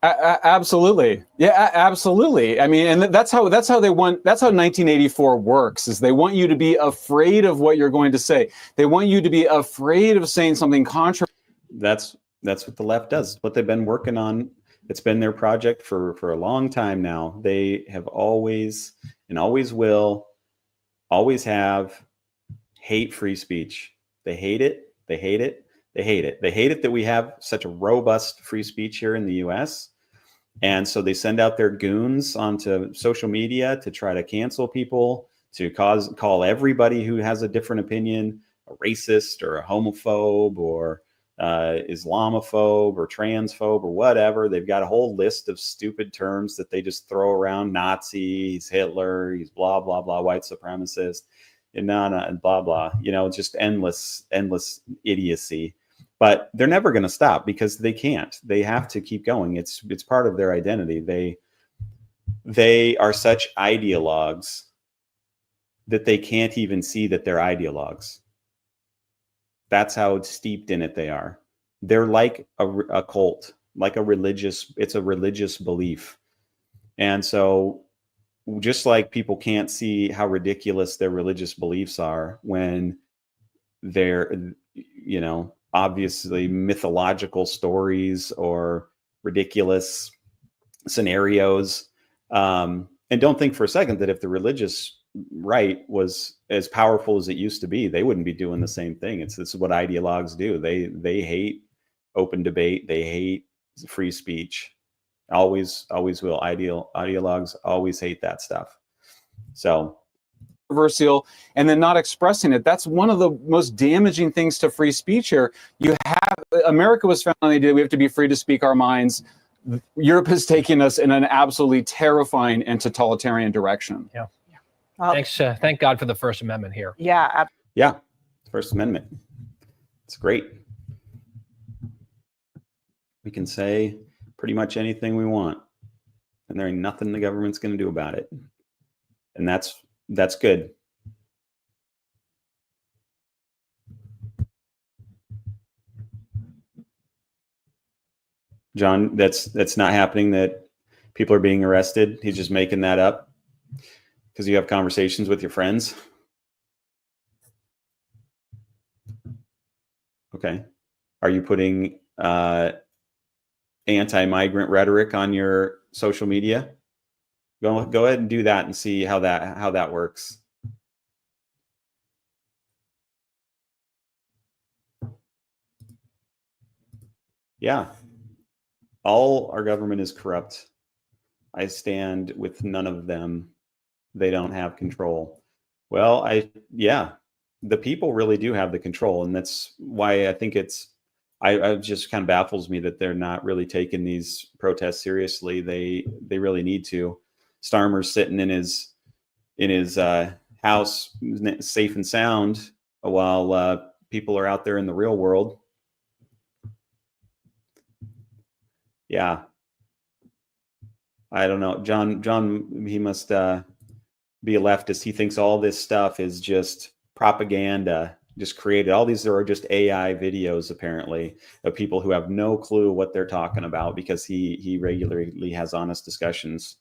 Absolutely. Yeah, absolutely. I mean, and that's how 1984 works, is they want you to be afraid of what you're going to say. They want you to be afraid of saying something contrary. That's what the left does. What they've been working on. It's been their project for a long time now. They have always and always will, always have hate free speech. They hate it. They hate it. They hate it. They hate it that we have such a robust free speech here in the US. And so they send out their goons onto social media to try to cancel people, to call everybody who has a different opinion a racist or a homophobe or Islamophobe or transphobe or whatever. They've got a whole list of stupid terms that they just throw around. Nazi, he's Hitler, he's blah, blah, blah, white supremacist, and blah, blah, just endless idiocy. But they're never going to stop because they can't. They have to keep going. It's part of their identity. They are such ideologues that they can't even see that they're ideologues. That's how steeped in it they are. They're like a cult, like it's a religious belief. And so just like people can't see how ridiculous their religious beliefs are when they're, obviously mythological stories or ridiculous scenarios. And don't think for a second that if the religious right was as powerful as it used to be, they wouldn't be doing the same thing. This is what ideologues do. They hate open debate. They hate free speech. Always will. Ideologues always hate that stuff. So controversial and then not expressing it. That's one of the most damaging things to free speech here. America was founded on the idea we have to be free to speak our minds. Europe has taken us in an absolutely terrifying and totalitarian direction. Yeah. Thanks. Thank God for the First Amendment here. Yeah. Yeah. First Amendment. It's great. We can say pretty much anything we want, and there ain't nothing the government's going to do about it. And that's good. John, that's not happening, that people are being arrested. He's just making that up because you have conversations with your friends. Okay. Are you putting anti-migrant rhetoric on your social media? Go ahead and do that and see how that works. Yeah. All our government is corrupt. I stand with none of them. They don't have control. Well, the people really do have the control. And that's why I think I just kind of baffles me that they're not really taking these protests seriously. They really need to. Starmer's sitting in his house, safe and sound, while people are out there in the real world. Yeah. I don't know. John, he must be a leftist. He thinks all this stuff is just propaganda, just created. All these are just AI videos, apparently, of people who have no clue what they're talking about because he regularly has honest discussions.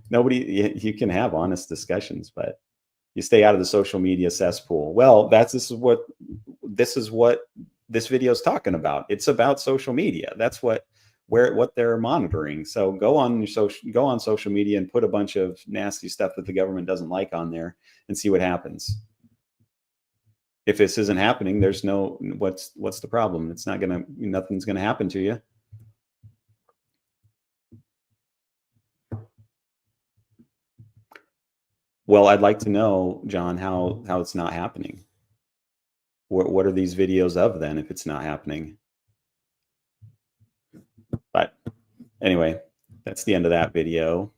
You can have honest discussions, but you stay out of the social media cesspool. Well, this is what this video is talking about. It's about social media. That's what they're monitoring. So go on social media and put a bunch of nasty stuff that the government doesn't like on there and see what happens. If this isn't happening, there's what's the problem? Nothing's gonna happen to you. Well, I'd like to know, John, how it's not happening. What are these videos of then if it's not happening? But anyway, that's the end of that video.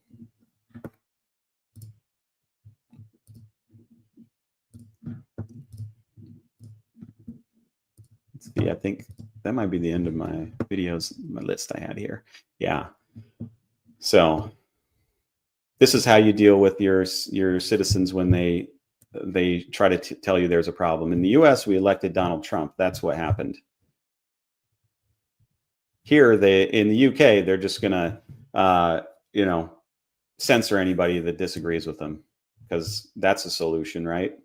Let's see, I think that might be the end of my videos, my list I had here. Yeah. So this is how you deal with your citizens when they try to tell you there's a problem. In the US, we elected Donald Trump. That's what happened. Here, in the UK, they're just gonna censor anybody that disagrees with them because that's a solution, right?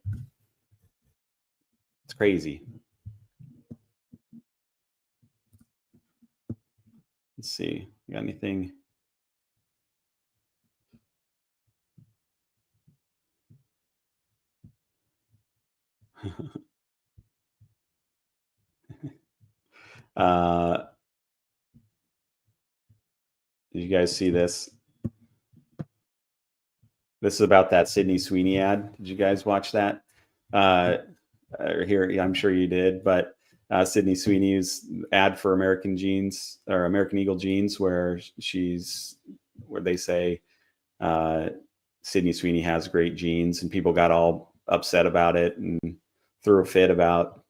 It's crazy. Let's see, you got anything? guys see this? This is about that Sydney Sweeney ad. Did you guys watch that? Here, I'm sure you did, but Sydney Sweeney's ad for American jeans or American Eagle jeans, where they say Sydney Sweeney has great jeans, and people got all upset about it and threw a fit about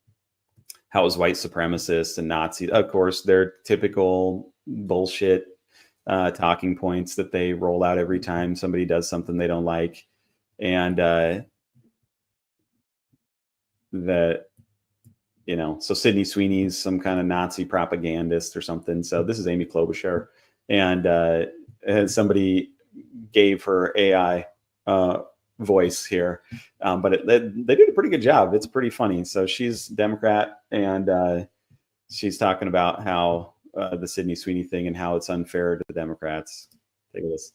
how it was white supremacists and Nazis. Of course, they're typical bullshit talking points that they roll out every time somebody does something they don't like. And so Sydney Sweeney's some kind of Nazi propagandist or something. So this is Amy Klobuchar, and somebody gave her AI voice here, but they did a pretty good job. It's pretty funny. So she's Democrat, and she's talking about how the Sydney Sweeney thing and how it's unfair to the Democrats. Take a listen.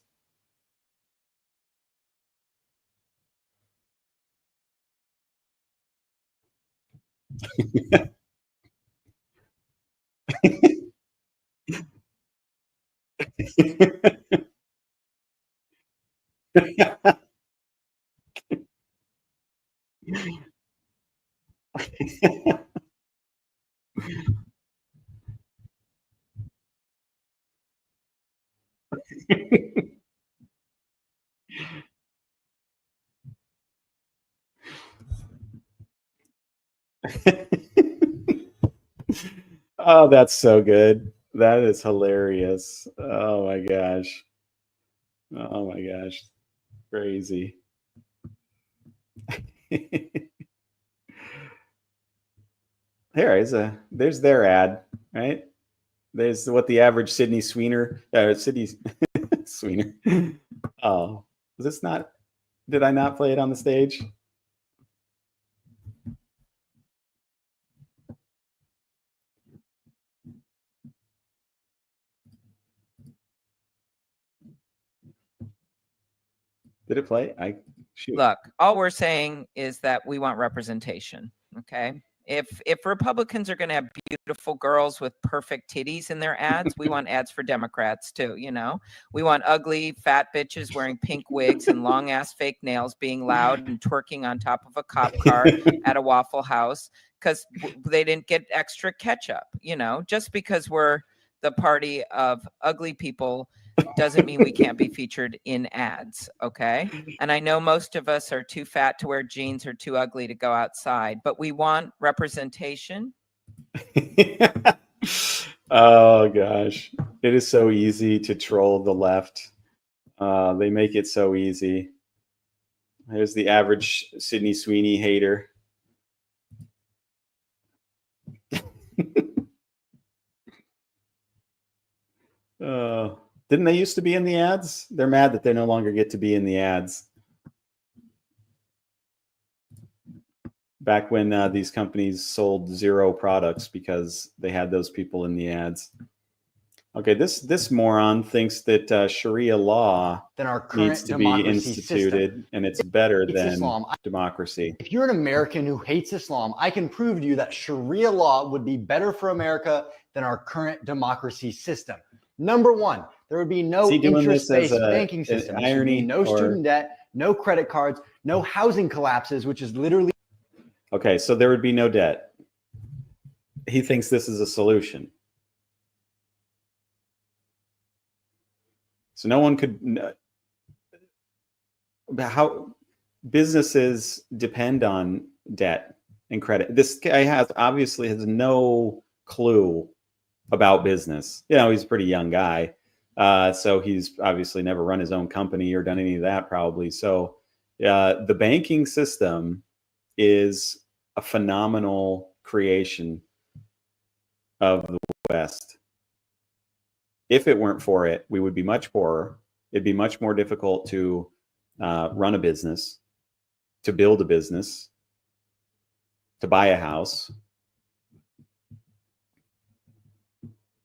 Oh, that's so good. That is hilarious. Oh my gosh. Oh my gosh. Crazy. There's their ad, right? There's what the average Sydney Sweener, Sweener. Oh, was this not? Did I not play it on the stage? Did it play? Shoot. Look, all we're saying is that we want representation. Okay. If Republicans are going to have beautiful girls with perfect titties in their ads, we want ads for Democrats too. We want ugly fat bitches wearing pink wigs and long ass fake nails being loud and twerking on top of a cop car at a Waffle House because they didn't get extra ketchup. Just because we're the party of ugly people doesn't mean we can't be featured in ads, okay? And I know most of us are too fat to wear jeans or too ugly to go outside, but we want representation. Oh gosh, it is so easy to troll the left. They make it so easy. Here's the average Sydney Sweeney hater. Didn't they used to be in the ads? They're mad that they no longer get to be in the ads. Back when these companies sold 0 products because they had those people in the ads. Okay, this moron thinks that Sharia law needs to be instituted system. And it's better than Islam. Democracy. If you're an American who hates Islam, I can prove to you that Sharia law would be better for America than our current democracy system. Number one, there would be no interest-based banking system. There would be no student debt, no credit cards, no housing collapses, which is literally... Okay, so there would be no debt. He thinks this is a solution. So no one could... How businesses depend on debt and credit. This guy obviously has no clue about business. He's a pretty young guy. So he's obviously never run his own company or done any of that probably. So the banking system is a phenomenal creation of the West. If it weren't for it, we would be much poorer. It'd be much more difficult to run a business, to build a business, to buy a house.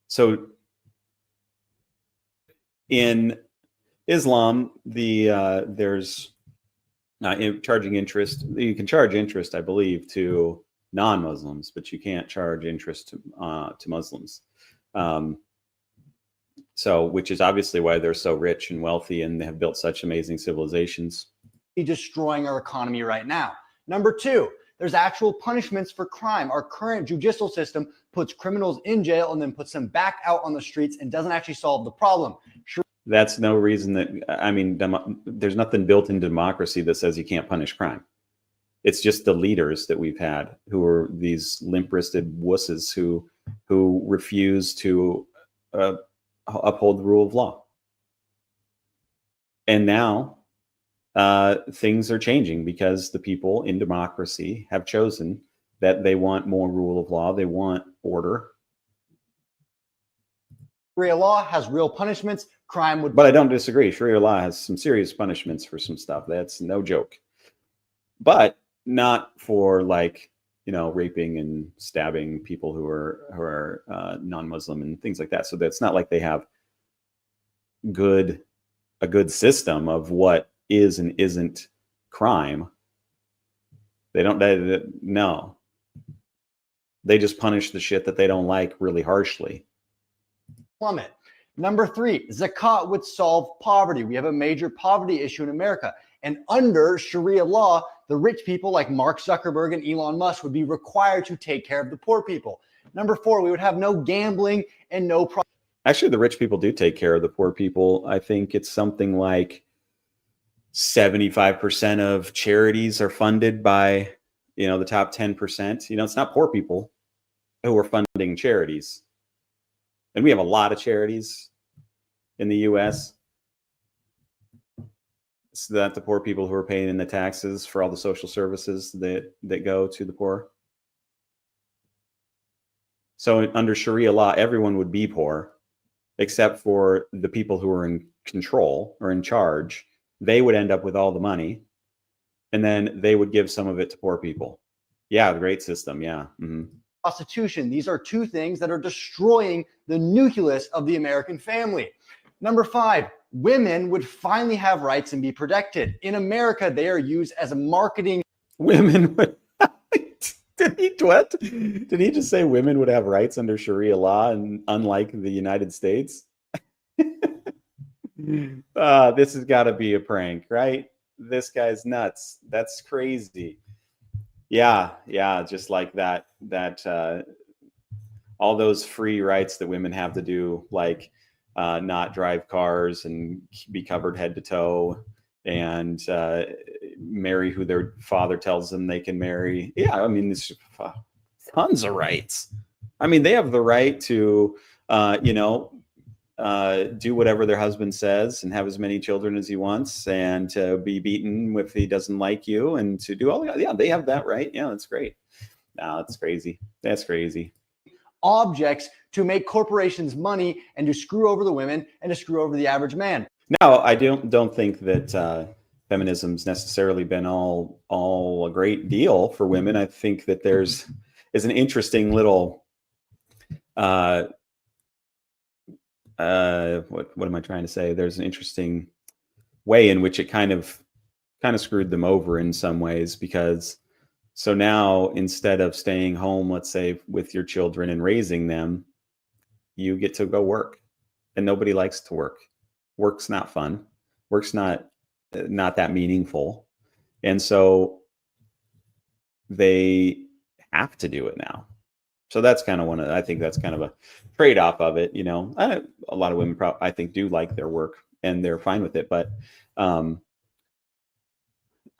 So in Islam, there's charging interest. You can charge interest, I believe, to non-Muslims, but you can't charge interest to Muslims. So, which is obviously why they're so rich and wealthy and have built such amazing civilizations. Destroying our economy right now. Number two, there's actual punishments for crime. Our current judicial system puts criminals in jail and then puts them back out on the streets and doesn't actually solve the problem. That's no reason that, I mean, there's nothing built in democracy that says you can't punish crime. It's just the leaders that we've had who are these limp-wristed wusses who refuse to uphold the rule of law. And now things are changing because the people in democracy have chosen that they want more rule of law. They want order. Sharia law has real punishments. Crime would. But I don't disagree. Sharia law has some serious punishments for some stuff. That's no joke. But not for, like, you know, raping and stabbing people who are non-Muslim and things like that. So that's not like they have a good system of what is and isn't crime. No. They just punish the shit that they don't like really harshly. Plummet. Number three, zakat would solve poverty. We have a major poverty issue in America. And under Sharia law, the rich people like Mark Zuckerberg and Elon Musk would be required to take care of the poor people. Number four, we would have no gambling and no. Actually, the rich people do take care of the poor people. I think it's something like 75% of charities are funded by, you know, the top 10%. You know, it's not poor people who are funding charities. And we have a lot of charities in the US. So that the poor people who are paying in the taxes for all the social services that go to the poor. So under Sharia law, everyone would be poor, except for the people who are in control or in charge. They would end up with all the money, and then they would give some of it to poor people. Yeah, great system. Yeah. Mm-hmm. Prostitution. These are two things that are destroying the nucleus of the American family. Number five, women would finally have rights and be protected. In America, they are used as a marketing. Women would. Did he just say women would have rights under Sharia law, and unlike the United States? This has got to be a prank, right? This guy's nuts. That's crazy. Yeah, just like that all those free rights that women have to do, like not drive cars and be covered head to toe and marry who their father tells them they can marry. Yeah, I mean, it's tons of rights. I mean, they have the right to, do whatever their husband says and have as many children as he wants, and to be beaten if he doesn't like you, and to do all that. Yeah, they have that right. Yeah, that's great. No, that's crazy. That's crazy. Objects to make corporations money and to screw over the women and to screw over the average man. No, I don't think that feminism's necessarily been all a great deal for women. I think that is an interesting little what am I trying to say? There's an interesting way in which it kind of screwed them over in some ways, because so now instead of staying home, let's say, with your children and raising them, you get to go work, and nobody likes to work. Work's not fun. Work's not that meaningful. And so they have to do it now. So that's kind of I think that's kind of a trade-off of it. You know, a lot of women I think do like their work and they're fine with it, but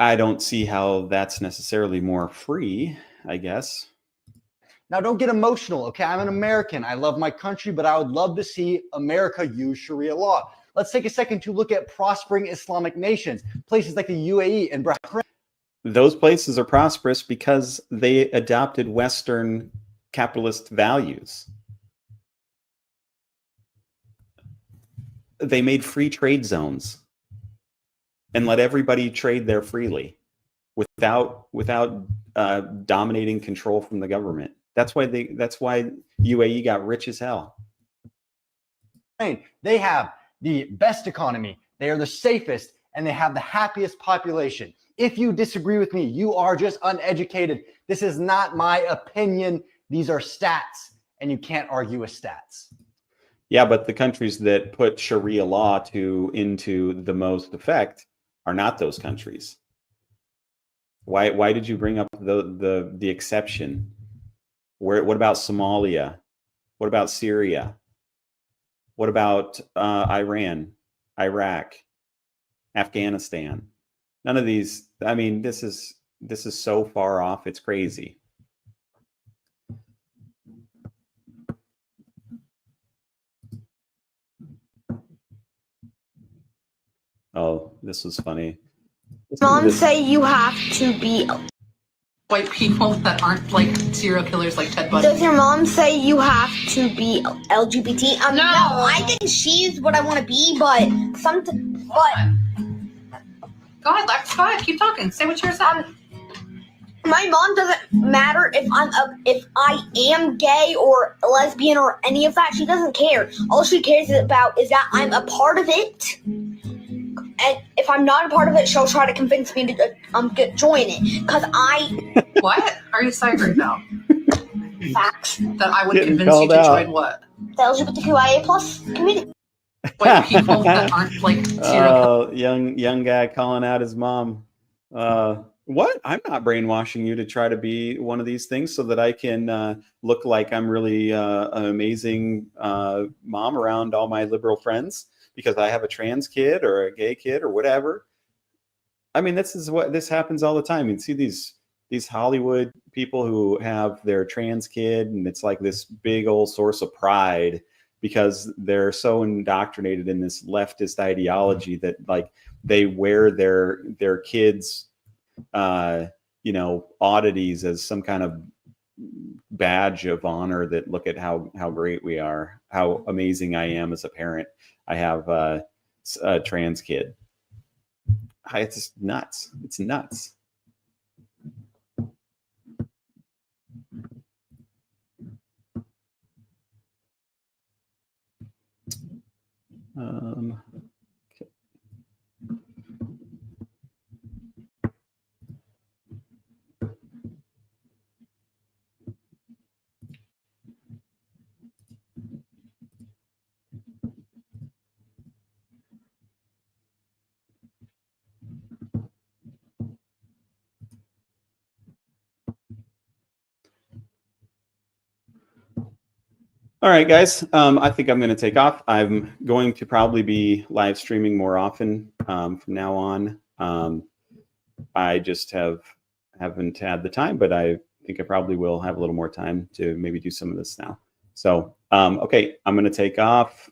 I don't see how that's necessarily more free, I guess. Now, don't get emotional, okay? I'm an American. I love my country, but I would love to see America use Sharia law. Let's take a second to look at prospering Islamic nations, places like the UAE and Bahrain. Those places are prosperous because they adopted Western capitalist values. They made free trade zones and let everybody trade there freely without dominating control from the government. That's why UAE got rich as hell. They have the best economy, they are the safest, and they have the happiest population. If you disagree with me, you are just uneducated. This is not my opinion. These are stats, and you can't argue with stats. Yeah, but the countries that put Sharia law into the most effect are not those countries. Why did you bring up the exception? What about Somalia? What about Syria? What about Iran, Iraq, Afghanistan? None of these. I mean, this is so far off. It's crazy. Oh, this was funny. Mom say you have to be white people that aren't like serial killers like Ted Bundy. Does your mom say you have to be LGBT? No, I think she's what I want to be, but Go ahead, Lex. Go ahead. Keep talking. Say what you're saying. My mom doesn't matter if I am gay or lesbian or any of that. She doesn't care. All she cares about is that I'm a part of it. And if I'm not a part of it, she'll try to convince me to join it. Because I... What are you saying right now? Facts. That I would convince you to join what? The LGBTQIA plus community. White people that aren't like serial young guy calling out his mom. What? I'm not brainwashing you to try to be one of these things so that I can look like I'm really an amazing mom around all my liberal friends because I have a trans kid or a gay kid or whatever. I mean, this happens all the time. You see these Hollywood people who have their trans kid, and it's like this big old source of pride because they're so indoctrinated in this leftist ideology that like they wear their kids' oddities as some kind of badge of honor that look at how great we are, how amazing I am as a parent. I have a trans kid. It's just nuts. It's nuts. Okay. All right, guys. I think I'm going to take off. I'm going to probably be live streaming more often from now on. I just haven't had the time, but I think I probably will have a little more time to maybe do some of this now. So, okay, I'm going to take off.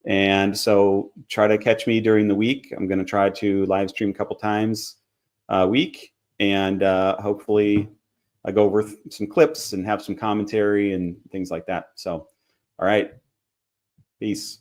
And so try to catch me during the week. I'm going to try to live stream a couple times a week. And hopefully I go over some clips and have some commentary and things like that. So, all right. Peace.